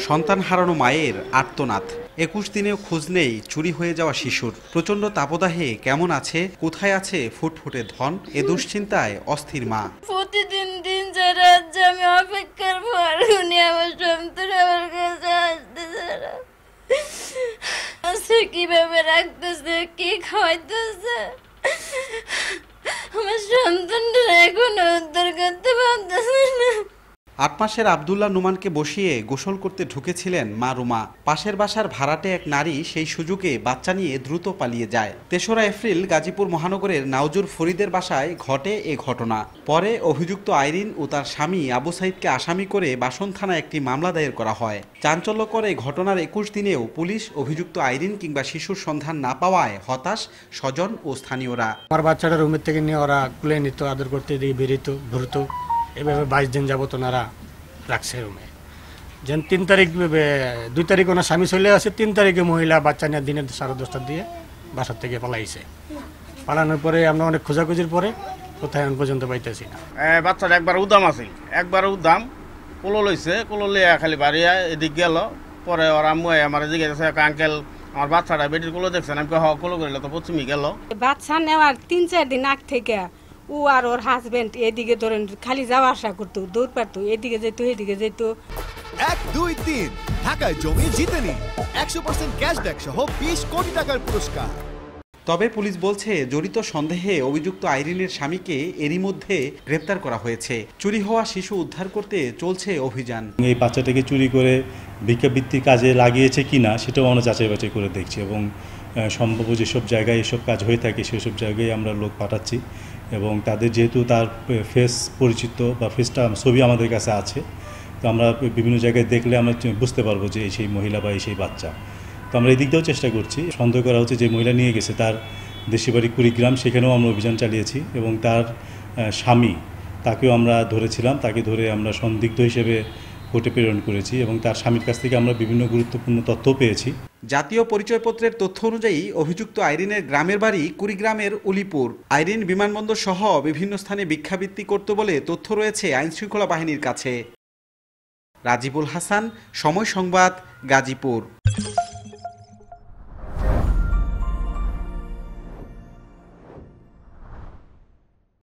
সন্তান হারানো মায়ের আর্তনাদ। ২১ দিনেও খোঁজ নেই চুরি হয়ে যাওয়া শিশুর। প্রচণ্ড তাপদাহে কেমন আছে, কোথায় আছে ফুটফুটে ধন, এ দুশ্চিন্তায় অস্থির মা। প্রতিদিন দিন যারা আমি অপেক্ষার পর উনি আমার সন্তান আমার কাছে আসতেছে না। সে কিভাবে রাখতেছে, কি খাওয়াইতেছে, আমার সন্তানটা এখনো উদ্ধার করতে পারতেছে না। ৮ মাসের আব্দুল্লাহ নুমানকে বসিয়ে গোসল করতে ঢুকেছিলেন মা রুমা। পাশের বাসার ভাড়াটে এক নারী সেই সুযোগে বাচ্চা নিয়ে দ্রুত পালিয়ে যায়। ৩রা এপ্রিল গাজীপুর মহানগরের নাওজুর ফরিদের বাসায় ঘটে এ ঘটনা। পরে অভিযুক্ত আইরিন ও তার স্বামী আবু সাইদকে আসামি করে বাসন থানায় একটি মামলা দায়ের করা হয়। চাঞ্চল্যকর এই ঘটনার ২১ দিনেও পুলিশ অভিযুক্ত আইরিন কিংবা শিশুর সন্ধান না পাওয়ায় হতাশ স্বজন ও স্থানীয়রা। আমার বাচ্চাটা রুমের থেকে নিয়ে ওরা কুলে নিত, আদর করতে দিয়ে বেরিত ঘুরতো। এভাবে ২২ দিন যাবত ওনারা রাখছে রুমে। যেন ৩ তারিখ ২ তারিখ ওনার স্বামী চলে আসে, 3 তারিখে মহিলা বাচ্চা নিয়ে দিনে 10:30 দিয়ে বাসার থেকে পালাইছে। পালানোর পরে আমরা অনেক খোঁজাখুঁজির পরে কোথায় এখন পর্যন্ত পাইতেছি না। বাচ্চাটা একবার উদ্দাম আছে, একবার উদ্দাম কোলো লইছে, কোলো লিয়া খালি বাড়িয়া এদিক গেল। পরে ওরা আম্মু আমার এদিকে আঙ্কেল আমার বাচ্চাটা বেটির কোলো দেখছেন, আমি কোলো করিল তো পশ্চিমে গেল। বাচ্চা নেওয়ার ৩-৪ দিন আগ থেকে ও আর ওর হাজবেন্ড এদিকে ধরেন খালি যাওয়া আসা করতো, দৌড় পারতো, এদিকে যেত এদিকে যেত। ১, ২, ৩ ঢাকায় জমি জিতে নিন ১০০% ক্যাশব্যাক সহ ২০ কোটি টাকার পুরস্কার। তবে পুলিশ বলছে জড়িত সন্দেহে অভিযুক্ত আইরিনের স্বামীকে এরই মধ্যে গ্রেপ্তার করা হয়েছে। চুরি হওয়া শিশু উদ্ধার করতে চলছে অভিযান। এই বাচ্চাটাকে চুরি করে ভিক্ষাবৃত্তির কাজে লাগিয়েছে কিনা সেটাও আমরা যাচাই বাছাই করে দেখছি এবং সম্ভব যেসব জায়গায় এসব কাজ হয়ে থাকে সেসব জায়গায় আমরা লোক পাঠাচ্ছি এবং তাদের যেহেতু তার ফেস পরিচিত বা ফেসটা ছবি আমাদের কাছে আছে, তো আমরা বিভিন্ন জায়গায় দেখলে আমরা বুঝতে পারবো যে সেই মহিলা বা সেই বাচ্চা। তো আমরা এই দিক দিয়েও চেষ্টা করছি। সন্দেহ করা হচ্ছে যে মহিলা নিয়ে গেছে তার দেশি বাড়ি কুড়িগ্রাম, সেখানেও আমরা অভিযান চালিয়েছি এবং তার স্বামী তাকেও আমরা ধরেছিলাম। তাকে ধরে আমরা সন্দিগ্ধ হিসেবে কোর্টে প্রেরণ করেছি এবং তার স্বামীর কাছ থেকে আমরা বিভিন্ন গুরুত্বপূর্ণ তথ্য পেয়েছি। জাতীয় পরিচয়পত্রের তথ্য অনুযায়ী অভিযুক্ত আইরিনের গ্রামের বাড়ি কুড়িগ্রামের উলিপুর। আইরিন বিমানবন্দর সহ বিভিন্ন স্থানে ভিক্ষাবৃত্তি করত বলে তথ্য রয়েছে আইনশৃঙ্খলা বাহিনীর কাছে। রাজিবুল হাসান, সময় সংবাদ, গাজীপুর।